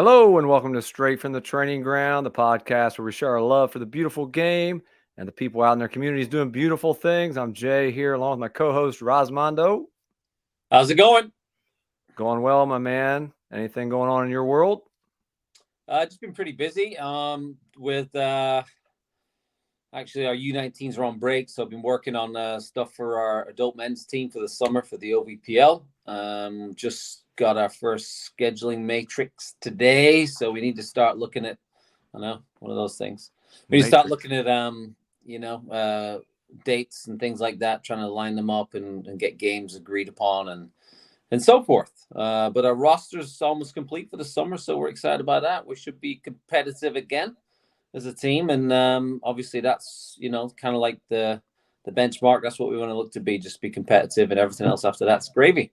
Hello and welcome to Straight from the Training Ground, the podcast where we share our love for the beautiful game and the people out in their communities doing beautiful things. I'm Jay here along with my co-host Rosmondo. How's it going? Going well, my man. Anything going on in your world? Just been pretty busy. With actually our U19s are on break, so I've been working on stuff for our adult men's team for the summer for the OVPL. Just got our first scheduling matrix today, so we need to start looking at. I know, one of those things. We need to start Matrix. looking at dates and things like that, trying to line them up and get games agreed upon and so forth. But our roster is almost complete for the summer, so we're excited about that. We should be competitive again as a team, and obviously that's kind of like the benchmark. That's what we want to look to be, just be competitive, and everything else after that's gravy.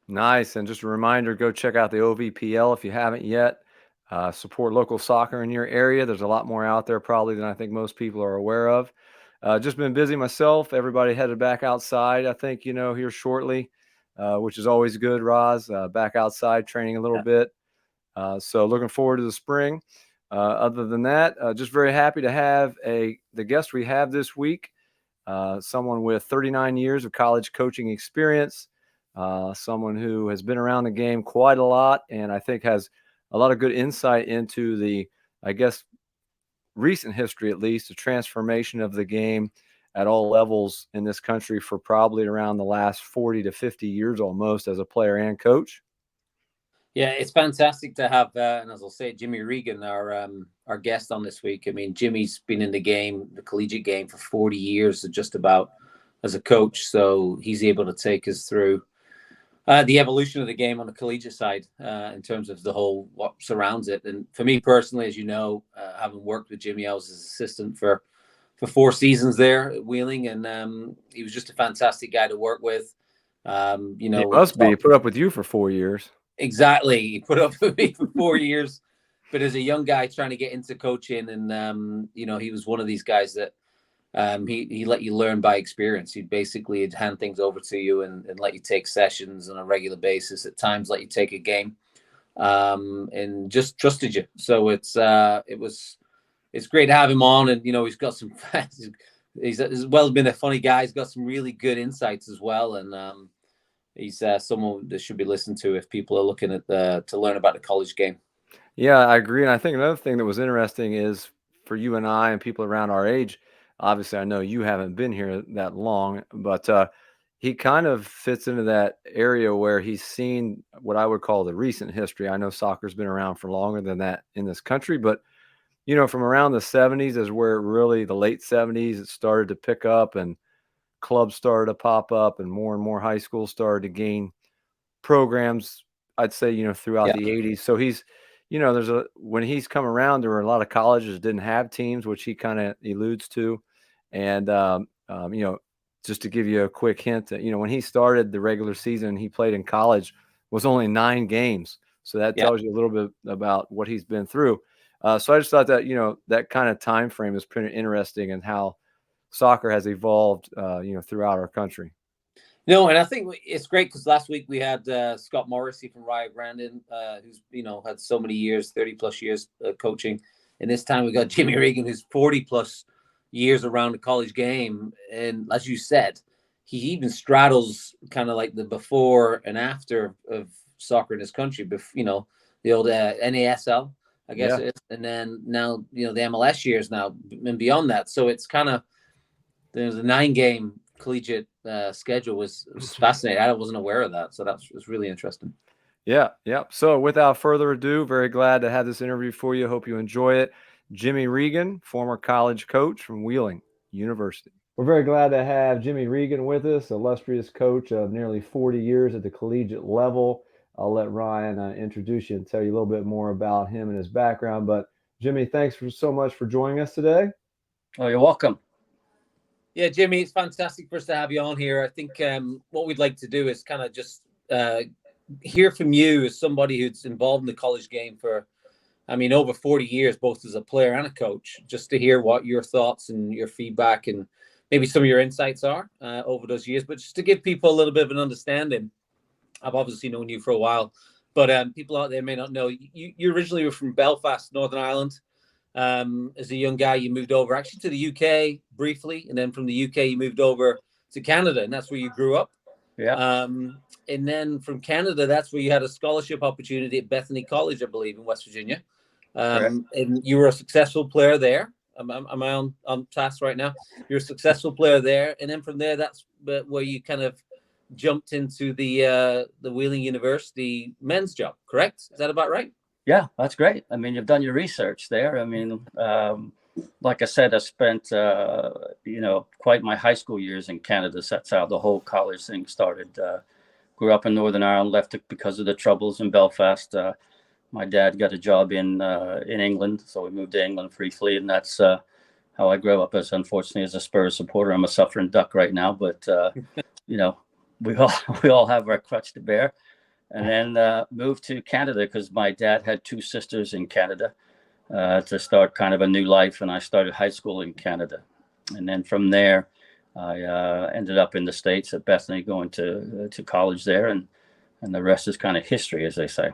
Nice. And just a reminder, go check out the OVPL if you haven't yet. Support local soccer in your area. There's a lot more out there probably than I think most people are aware of. Just been busy myself. Everybody headed back outside, I think, here shortly, which is always good, Roz. Back outside training a little bit. So looking forward to the spring. Other than that, just very happy to have the guest we have this week, someone with 39 years of college coaching experience, someone who has been around the game quite a lot and I think has a lot of good insight into the, I guess, recent history, at least, the transformation of the game at all levels in this country for probably around the last 40 to 50 years almost as a player and coach. Yeah, it's fantastic to have, and as I'll say, Jimmy Regan, our guest on this week. I mean, Jimmy's been in the game, the collegiate game, for 40 years, just about, as a coach. So he's able to take us through the evolution of the game on the collegiate side in terms of the whole what surrounds it. And for me personally, as you know, having worked with Jimmy, I was his assistant for 4 seasons there at Wheeling, and he was just a fantastic guy to work with. He must be. He put up with you for 4 years. Exactly. He put up with me for 4 years. But as a young guy trying to get into coaching, and he was one of these guys that he let you learn by experience. He'd basically hand things over to you and let you take sessions on a regular basis. At times, let you take a game, and just trusted you. So it's great to have him on, and he's got some. He's as well been a funny guy. He's got some really good insights as well, and he's someone that should be listened to if people are looking at to learn about the college game. Yeah, I agree. And I think another thing that was interesting is for you and I and people around our age, obviously, I know you haven't been here that long, but he kind of fits into that area where he's seen what I would call the recent history. I know soccer's been around for longer than that in this country, but from around the 70s is where really the late 70s it started to pick up and clubs started to pop up and more high schools started to gain programs, I'd say, throughout Yeah, the 80s. So he's, when he's come around, there were a lot of colleges that didn't have teams, which he kind of alludes to. And, just to give you a quick hint that, when he started the regular season, he played in college was only 9 games. So that yeah. tells you a little bit about what he's been through. So I just thought that, that kind of time frame is pretty interesting and how soccer has evolved, throughout our country. No, and I think it's great because last week we had Scott Morrissey from Rio Grande, who's had so many years, 30+ years coaching, and this time we got Jimmy Regan, who's 40+ years around the college game, and as you said, he even straddles kind of like the before and after of soccer in this country. The old NASL, I guess Yeah. it is, and then now the MLS years now and beyond that. So it's kind of there's a 9-game collegiate schedule was fascinating. I wasn't aware of that, so that was really interesting. Yeah. So without further ado, very glad to have this interview for you. Hope you enjoy it. Jimmy Regan, former college coach from Wheeling University. We're very glad to have Jimmy Regan with us, illustrious coach of nearly 40 years at the collegiate level. I'll let Ryan introduce you and tell you a little bit more about him and his background. But Jimmy, thanks so much for joining us today. Oh, you're welcome. Yeah, Jimmy, it's fantastic for us to have you on here. I think what we'd like to do is kind of just hear from you as somebody who's involved in the college game for, over 40 years, both as a player and a coach, just to hear what your thoughts and your feedback and maybe some of your insights are over those years. But just to give people a little bit of an understanding, I've obviously known you for a while. But people out there may not know. You originally were from Belfast, Northern Ireland. As a young guy, you moved over actually to the UK briefly, and then from the UK you moved over to Canada, and that's where you grew up. Yeah. And then from Canada, that's where you had a scholarship opportunity at Bethany College, I believe, in West Virginia. And you were a successful player there. Am I on task right now? You're a successful player there, and then from there, that's where you kind of jumped into the Wheeling University men's job. Correct? Is that about right? Yeah, that's great. I mean, you've done your research there. I mean, like I said, I spent, quite my high school years in Canada. So that's how the whole college thing started. Grew up in Northern Ireland, left it because of the troubles in Belfast. My dad got a job in England, so we moved to England briefly, and that's how I grew up. Unfortunately, as a Spurs supporter, I'm a suffering duck right now. But we all have our crutch to bear. And then moved to Canada because my dad had two sisters in Canada to start kind of a new life. And I started high school in Canada. And then from there, I ended up in the States at Bethany, going to college there. And the rest is kind of history, as they say.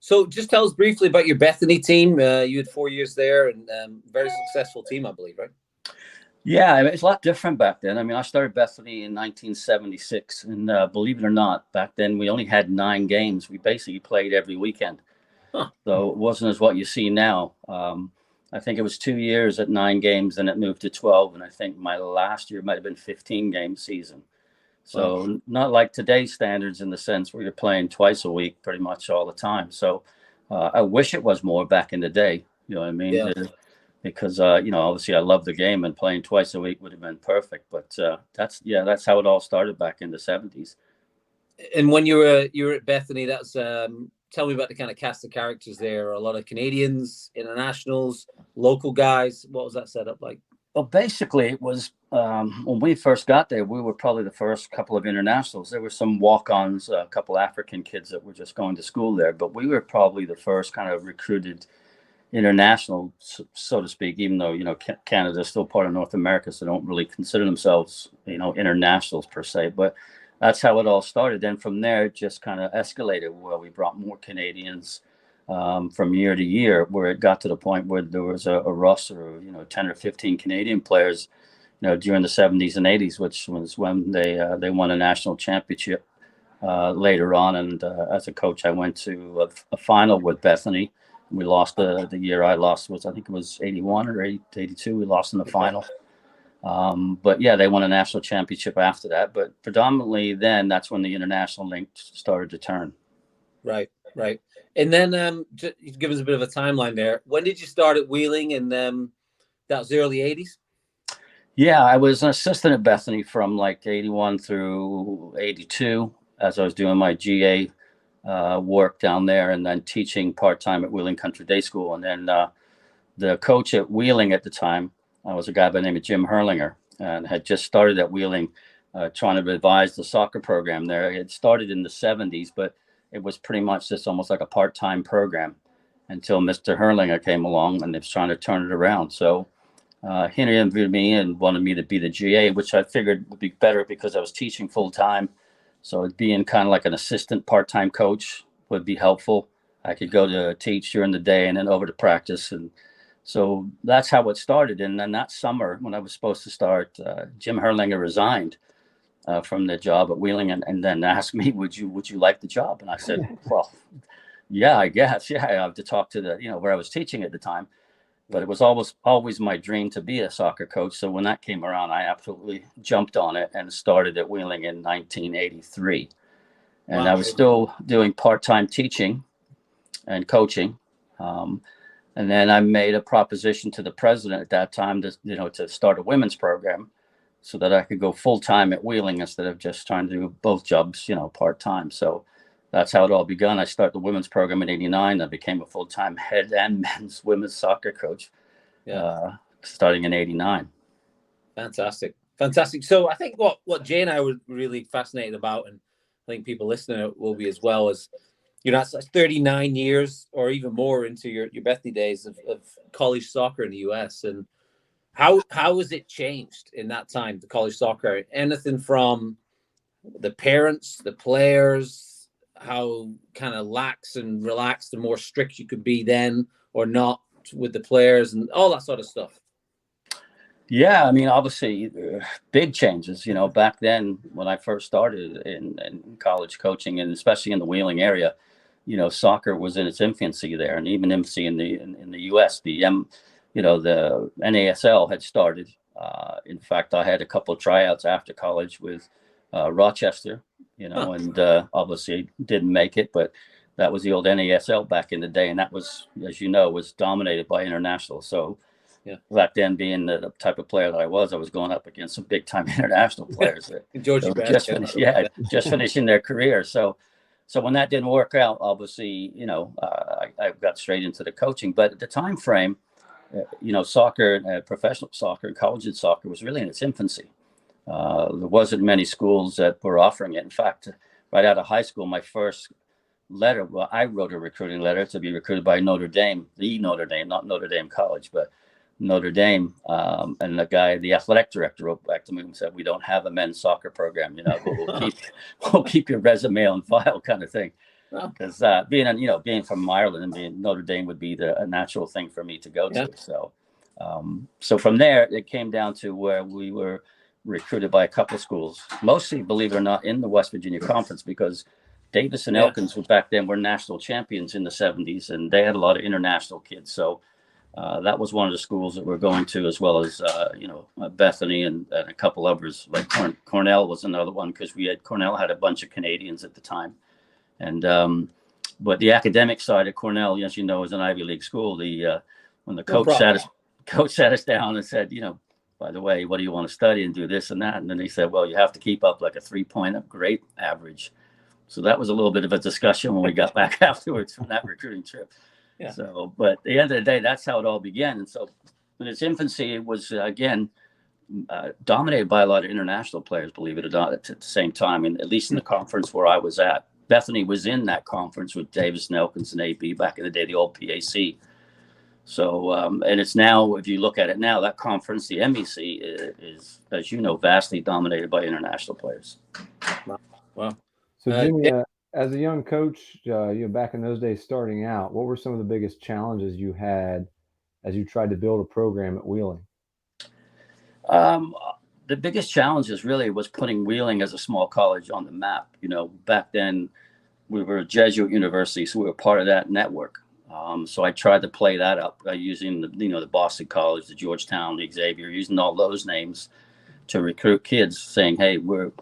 So just tell us briefly about your Bethany team. You had 4 years there, and very successful team, I believe, right? Yeah, I mean, it's a lot different back then. I mean, I started Bethany in 1976, and believe it or not, back then we only had 9 games. We basically played every weekend. Huh. So it wasn't as what you see now. I think it was 2 years at 9 games, and it moved to 12. And I think my last year might have been 15-game season. So not like today's standards in the sense where you're playing twice a week pretty much all the time. So I wish it was more back in the day. You know what I mean? Yeah. Because obviously I love the game, and playing twice a week would have been perfect. But that's how it all started back in the 70s. And when you were at Bethany, that's tell me about the kind of cast of characters there. A lot of Canadians, internationals, local guys. What was that setup like? Well, basically, it was when we first got there, we were probably the first couple of internationals. There were some walk-ons, a couple African kids that were just going to school there, but we were probably the first kind of recruited international, so to speak, even though, Canada is still part of North America, so they don't really consider themselves, internationals per se. But that's how it all started. Then from there, it just kind of escalated where we brought more Canadians from year to year, where it got to the point where there was a roster of 10 or 15 Canadian players during the 70s and 80s, which was when they won a national championship later on. And as a coach, I went to a final with Bethany. We lost the year I lost I think it was 81 or 82. We lost in the final. But yeah, they won a national championship after that. But predominantly then, that's when the international link started to turn. Right. And then just give us a bit of a timeline there. When did you start at Wheeling? And that was the early 80s? Yeah, I was an assistant at Bethany from like 81 through 82 as I was doing my GA work down there, and then teaching part-time at Wheeling Country Day School. And then the coach at Wheeling at the time was a guy by the name of Jim Herlinger, and had just started at Wheeling trying to revise the soccer program there. It started in the 70s, but it was pretty much just almost like a part-time program until Mr. Herlinger came along and they was trying to turn it around. So he interviewed me and wanted me to be the GA, which I figured would be better because I was teaching full-time. So being kind of like an assistant part-time coach would be helpful. I could go to teach during the day and then over to practice. And so that's how it started. And then that summer when I was supposed to start, Jim Herlinger resigned from the job at Wheeling and then asked me, would you like the job? And I said, well, yeah, I guess. Yeah, I have to talk to where I was teaching at the time. But it was always my dream to be a soccer coach. So when that came around, I absolutely jumped on it and started at Wheeling in 1983. And I was still doing part-time teaching and coaching. And then I made a proposition to the president at that time to start a women's program so that I could go full-time at Wheeling instead of just trying to do both jobs, part-time. So that's how it all begun. I started the women's program in 89. I became a full-time head and men's women's soccer coach starting in 89. Fantastic. So I think what Jay and I were really fascinated about, and I think people listening will be as well, is that's 39 years or even more into your Bethany days of college soccer in the US. And how has it changed in that time, the college soccer? Anything from the parents, the players, how kind of lax and relaxed and more strict you could be then or not with the players and all that sort of stuff? Yeah, I mean, obviously, big changes. Back then when I first started in college coaching, and especially in the Wheeling area, soccer was in its infancy there, and even infancy in the U.S. The NASL had started. In fact, I had a couple of tryouts after college with Rochester, and obviously didn't make it, but that was the old NASL back in the day, and that was, as you know, was dominated by international. So. Yeah. Back then, being the type of player that I was going up against some big time international players that just finishing their career. So when that didn't work out, obviously, I got straight into the coaching. But at the time frame, soccer, professional soccer, and college soccer was really in its infancy. There wasn't many schools that were offering it. In fact, right out of high school, my first letter, well, I wrote a recruiting letter to be recruited by Notre Dame, not Notre Dame College, but Notre Dame, and the athletic director, wrote back to me and said, "We don't have a men's soccer program, but we'll keep your resume on file," kind of thing. Because being from Ireland and being Notre Dame would be a natural thing for me to go to. So from there, it came down to where we were recruited by a couple of schools, mostly, believe it or not, in the West Virginia Conference, because Davis and Elkins back then were national champions in the 70s, and they had a lot of international kids. So that was one of the schools that we're going to, as well as Bethany and a couple others. Like Cornell was another one, because Cornell had a bunch of Canadians at the time. And but the academic side of Cornell, as you know, is an Ivy League school. When the coach sat us down and said, by the way, what do you want to study and do this and that? And then he said, well, you have to keep up like a 3-point grade average. So that was a little bit of a discussion when we got back afterwards from that recruiting trip. Yeah. So, but at the end of the day, that's how it all began. And so in its infancy, it was, again, dominated by a lot of international players, believe it or not, at the same time, and at least in the conference where I was at. Bethany was in that conference with Davis and Elkins and AB back in the day, the old PAC. So, and it's now, if you look at it now, that conference, the MEC, is, as you know, vastly dominated by international players. Wow. So, Jimmy, as a young coach, back in those days starting out, what were some of the biggest challenges you had as you tried to build a program at Wheeling? The biggest challenges really was putting Wheeling as a small college on the map. Back then we were a Jesuit university, so we were part of that network. So I tried to play that up using the Boston College, the Georgetown, the Xavier, using all those names to recruit kids, saying, hey, we're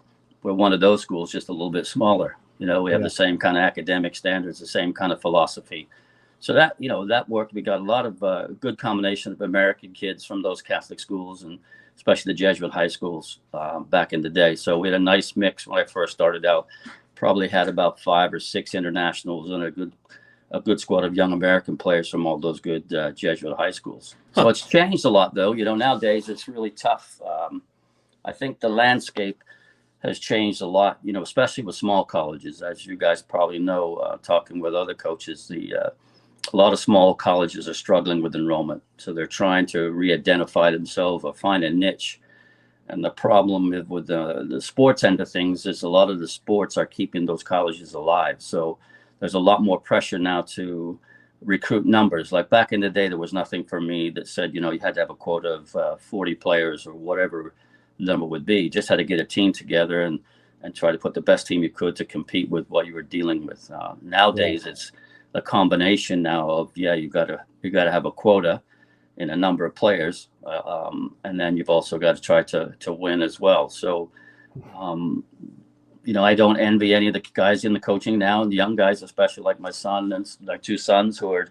one of those schools, just a little bit smaller. We have the same kind of academic standards, the same kind of philosophy. So that worked. We got a lot of good combination of American kids from those Catholic schools, and especially the Jesuit high schools back in the day. So we had a nice mix when I first started out. Probably had about 5 or 6 internationals and a good squad of young American players from all those good Jesuit high schools. So it's changed a lot, though. Nowadays it's really tough. I think the landscape has changed a lot, especially with small colleges. As you guys probably know, talking with other coaches, a lot of small colleges are struggling with enrollment. So they're trying to re-identify themselves or find a niche. And the problem with the sports end of things is a lot of the sports are keeping those colleges alive. So there's a lot more pressure now to recruit numbers. Like back in the day, there was nothing for me that said, you had to have a quota of 40 players or whatever number would be. You just had to get a team together and try to put the best team you could to compete with what you were dealing with. Nowadays, it's a combination now of, you got to have a quota in a number of players, and then you've also got to try to win as well. So, I don't envy any of the guys in the coaching now, and the young guys, especially like my son and my 2 sons, who are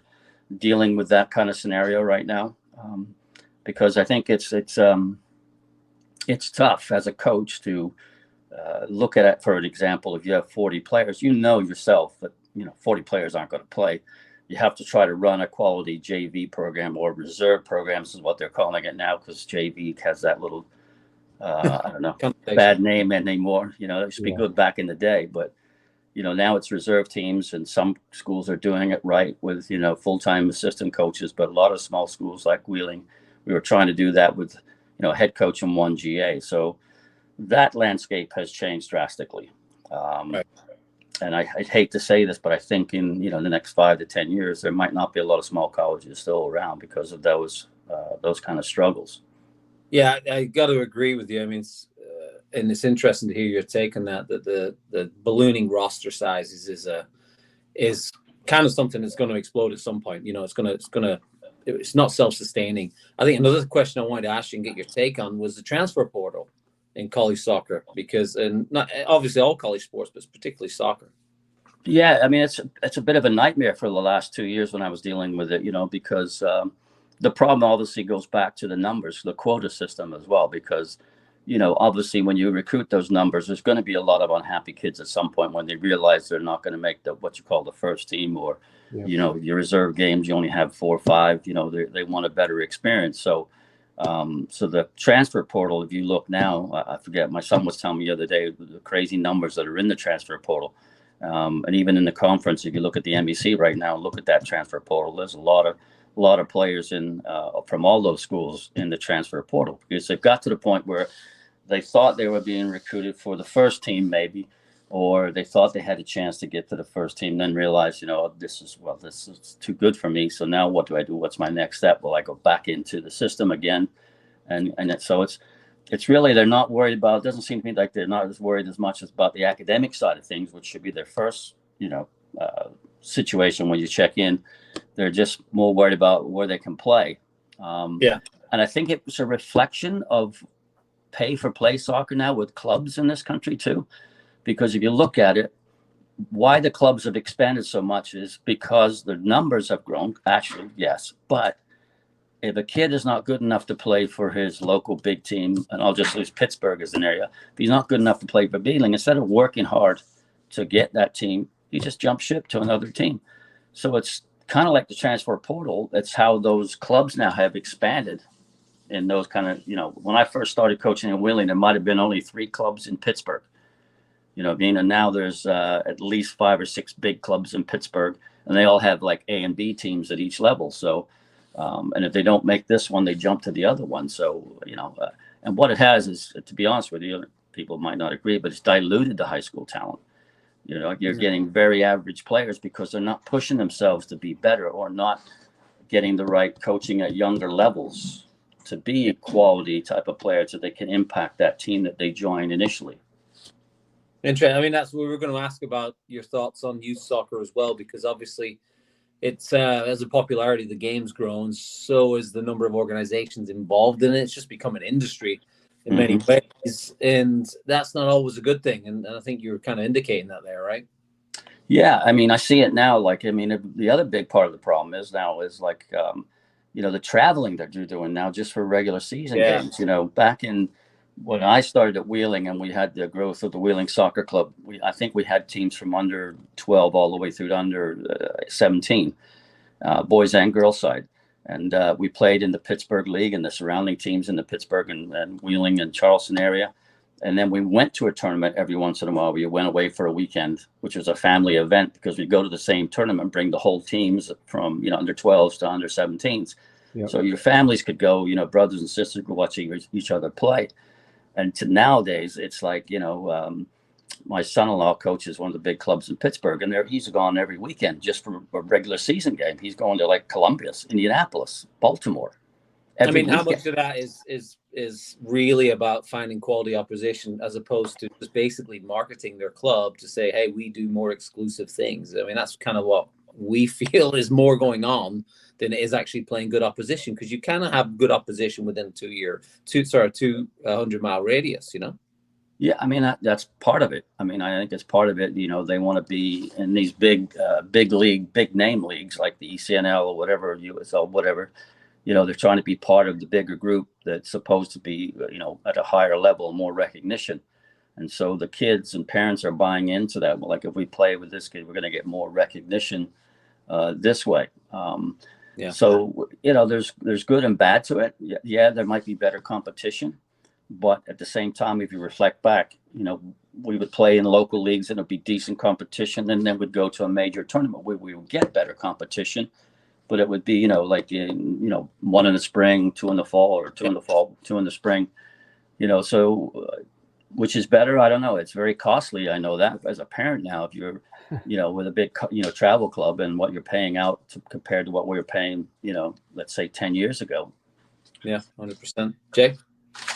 dealing with that kind of scenario right now, because I think it's tough as a coach to look at it. For an example, if you have 40 players, yourself that 40 players aren't going to play. You have to try to run a quality JV program, or reserve programs is what they're calling it now, because JV has that little I don't know, bad name anymore. It used to be good back in the day, but now it's reserve teams, and some schools are doing it right with full-time assistant coaches. But a lot of small schools like Wheeling, we were trying to do that with a head coach and 1 GA. So that landscape has changed drastically. Right. and I'd hate to say this, but I think in the next 5 to 10 years, there might not be a lot of small colleges still around because of those kind of struggles. Yeah, I got to agree with you. I mean, and it's interesting to hear your take on that. That the ballooning roster sizes is kind of something that's going to explode at some point. It's not self-sustaining. I think another question I wanted to ask you and get your take on was the transfer portal in college soccer, because, and not obviously all college sports, but particularly soccer. Yeah, I mean, it's a bit of a nightmare for the last 2 years when I was dealing with it, because the problem obviously goes back to the numbers, the quota system as well, because, obviously when you recruit those numbers, there's going to be a lot of unhappy kids at some point when they realize they're not going to make what you call the first team, or, your reserve games, you only have 4 or 5, they want a better experience. So the transfer portal, if you look now, I forget, my son was telling me the other day, the crazy numbers that are in the transfer portal. And even in the conference, if you look at the NBC right now, look at that transfer portal. There's a lot of players in from all those schools in the transfer portal, because they've got to the point where they thought they were being recruited for the first team, maybe, or they thought they had a chance to get to the first team, then realized, this is too good for me. So now what do I do? What's my next step? Well, I go back into the system again, so it's really, they're not worried about, it doesn't seem to me like they're not as worried as much as about the academic side of things, which should be their first, situation when you check in. They're just more worried about where they can play. And I think it was a reflection of pay for play soccer now with clubs in this country too, because if you look at it, why the clubs have expanded so much is because the numbers have grown, actually, yes, but if a kid is not good enough to play for his local big team, and I'll just use Pittsburgh as an area, if he's not good enough to play for Beeling, instead of working hard to get that team, he just jumps ship to another team. So it's kind of like the transfer portal. It's how those clubs now have expanded in those kind of, when I first started coaching in Wheeling, there might have been only 3 clubs in Pittsburgh. And now there's at least 5 or 6 big clubs in Pittsburgh, and they all have like A and B teams at each level. So, and if they don't make this one, they jump to the other one. So, and what it has is, to be honest with you, people might not agree, but it's diluted the high school talent. You're getting very average players because they're not pushing themselves to be better, or not getting the right coaching at younger levels to be a quality type of player so they can impact that team that they join initially. Interesting. I mean, that's what we were going to ask about, your thoughts on youth soccer as well, because obviously it's as the popularity of the game's grown, so is the number of organizations involved in it. It's just become an industry in many ways, and that's not always a good thing. And I think you're kind of indicating that there, right? Yeah, I mean, I see it now. Like, I mean, the other big part of the problem is like, the traveling that you're doing now just for regular season games. Back in when I started at Wheeling and we had the growth of the Wheeling Soccer Club, I think we had teams from under 12 all the way through to under 17, boys and girls side. And we played in the Pittsburgh League and the surrounding teams in the Pittsburgh and Wheeling and Charleston area. And then we went to a tournament every once in a while. We went away for a weekend, which was a family event, because we go to the same tournament, bring the whole teams from, under 12s to under 17s. Yep. So your families could go, brothers and sisters could watch each other play. And to nowadays, it's like, my son-in-law coaches one of the big clubs in Pittsburgh, and he's gone every weekend just for a regular season game. He's going to like Columbus, Indianapolis, Baltimore. I mean, how much of that is really about finding quality opposition, as opposed to just basically marketing their club to say, hey, we do more exclusive things? I mean, that's kind of what we feel is more going on than it is actually playing good opposition, because you cannot have good opposition within 200-mile radius, Yeah, I mean, that's part of it. I mean, I think it's part of it. They want to be in these big league, big name leagues like the ECNL or whatever, USL, whatever. They're trying to be part of the bigger group that's supposed to be, at a higher level, more recognition. And so the kids and parents are buying into that. Well, like, if we play with this kid, we're going to get more recognition this way. So, there's good and bad to it. Yeah, there might be better competition. But at the same time, if you reflect back, we would play in local leagues and it'd be decent competition. And then we'd go to a major tournament where we would get better competition. But it would be, like, one in the spring, 2 in the fall, or 2 in the fall, 2 in the spring. So which is better? I don't know. It's very costly. I know that as a parent now, if you're, with a big, travel club and what you're paying out compared to what we were paying, let's say 10 years ago. Yeah, 100%. Jay?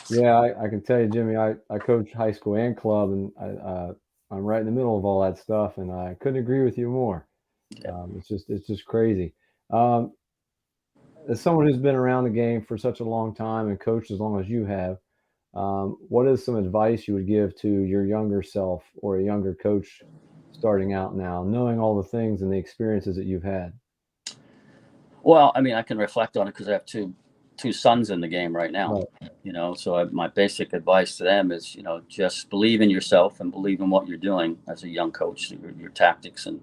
Yeah, I can tell you, Jimmy, I coach high school and club, and I'm right in the middle of all that stuff, and I couldn't agree with you more. Yeah. It's just crazy. Um, as someone who's been around the game for such a long time and coached as long as you have, what is some advice you would give to your younger self or a younger coach starting out now, knowing all the things and the experiences that you've had? Well, I mean, I can reflect on it because I have two sons in the game right now. Right. So my basic advice to them is, just believe in yourself and believe in what you're doing as a young coach, your tactics and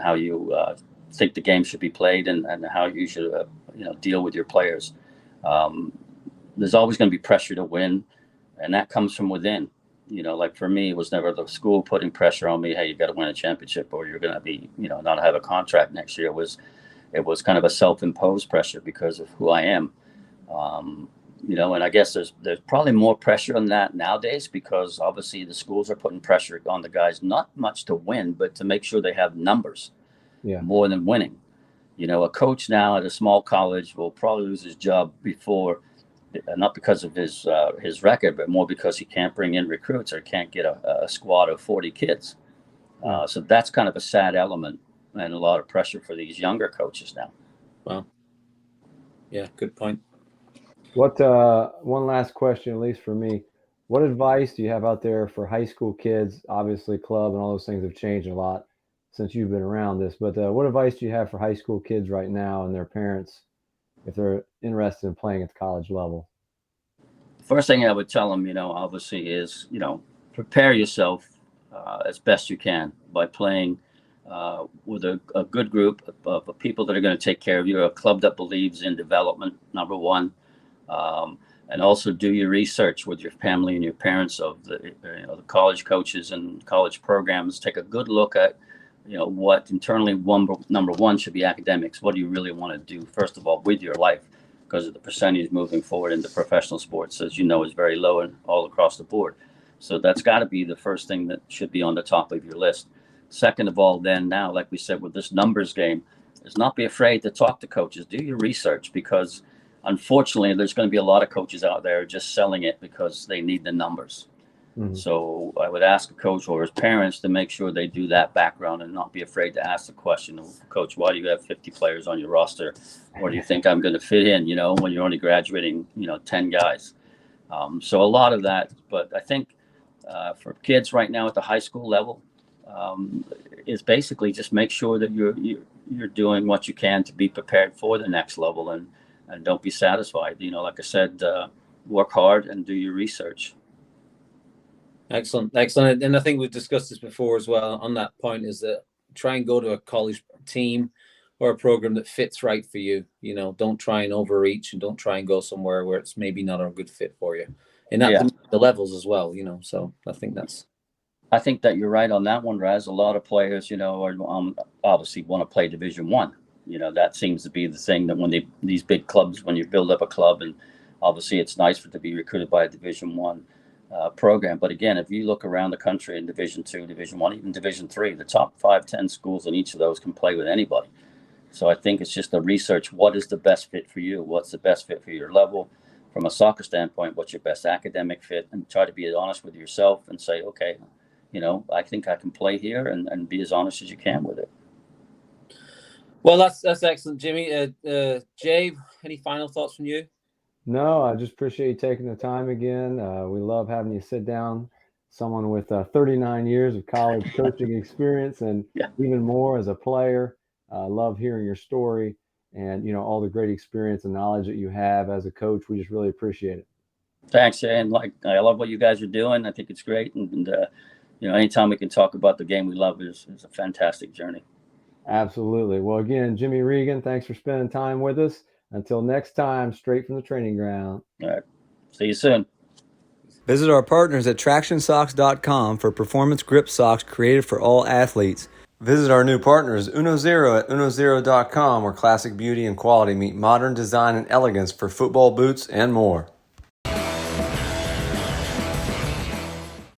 how you think the game should be played and how you should, deal with your players. There's always going to be pressure to win, and that comes from within. Like for me, it was never the school putting pressure on me. Hey, you got to win a championship or you're going to be, not have a contract next year. It was kind of a self-imposed pressure because of who I am. And I guess there's probably more pressure on that nowadays because obviously the schools are putting pressure on the guys, not much to win, but to make sure they have numbers more than winning. A coach now at a small college will probably lose his job before, not because of his record, but more because he can't bring in recruits or can't get a squad of 40 kids. So that's kind of a sad element and a lot of pressure for these younger coaches now. Wow. Yeah, good point. What one last question, at least for me. What advice do you have out there for high school kids? Obviously, club and all those things have changed a lot since you've been around this. But what advice do you have for high school kids right now and their parents if they're interested in playing at the college level? First thing I would tell them, obviously is, prepare yourself as best you can by playing with a good group of people that are going to take care of you, a club that believes in development, number one. And also do your research with your family and your parents of the college coaches and college programs. Take a good look at, what internally number one should be academics. What do you really want to do, first of all, with your life? Because of the percentage moving forward into professional sports, as you know, is very low and all across the board. So that's got to be the first thing that should be on the top of your list. Second of all, then now, like we said, with this numbers game, is not be afraid to talk to coaches. Do your research because unfortunately, there's going to be a lot of coaches out there just selling it because they need the numbers. Mm-hmm. So I would ask a coach or his parents to make sure they do that background and not be afraid to ask the question, Coach, why do you have 50 players on your roster? Or do you think I'm going to fit in, when you're only graduating, 10 guys? So a lot of that. But I think for kids right now at the high school level is basically just make sure that you're doing what you can to be prepared for the next level and don't be satisfied. Like I said, work hard and do your research. Excellent. And I think we've discussed this before as well on that point is that try and go to a college team or a program that fits right for you. Don't try and overreach and don't try and go somewhere where it's maybe not a good fit for you. And that the levels as well, so I think that you're right on that one, Raz. A lot of players, are obviously want to play Division I. That seems to be the thing that when these big clubs, when you build up a club, and obviously it's nice for it to be recruited by a Division I program. But again, if you look around the country in Division II, Division I, even Division III, the top 5-10 schools in each of those can play with anybody. So I think it's just the research. What is the best fit for you? What's the best fit for your level? From a soccer standpoint, what's your best academic fit? And try to be honest with yourself and say, okay, I think I can play here and be as honest as you can with it. Well, that's excellent, Jimmy. Jay, any final thoughts from you? No, I just appreciate you taking the time again. We love having you sit down, someone with 39 years of college coaching experience and even more as a player. Love hearing your story and, all the great experience and knowledge that you have as a coach. We just really appreciate it. Thanks, Jay. And I love what you guys are doing. I think it's great. And anytime we can talk about the game we love is a fantastic journey. Absolutely. Well, again, Jimmy Regan, thanks for spending time with us. Until next time, straight from the training ground. All right. See you soon. Visit our partners at TractionSocks.com for performance grip socks created for all athletes. Visit our new partners, UnoZero at UnoZero.com, where classic beauty and quality meet modern design and elegance for football boots and more.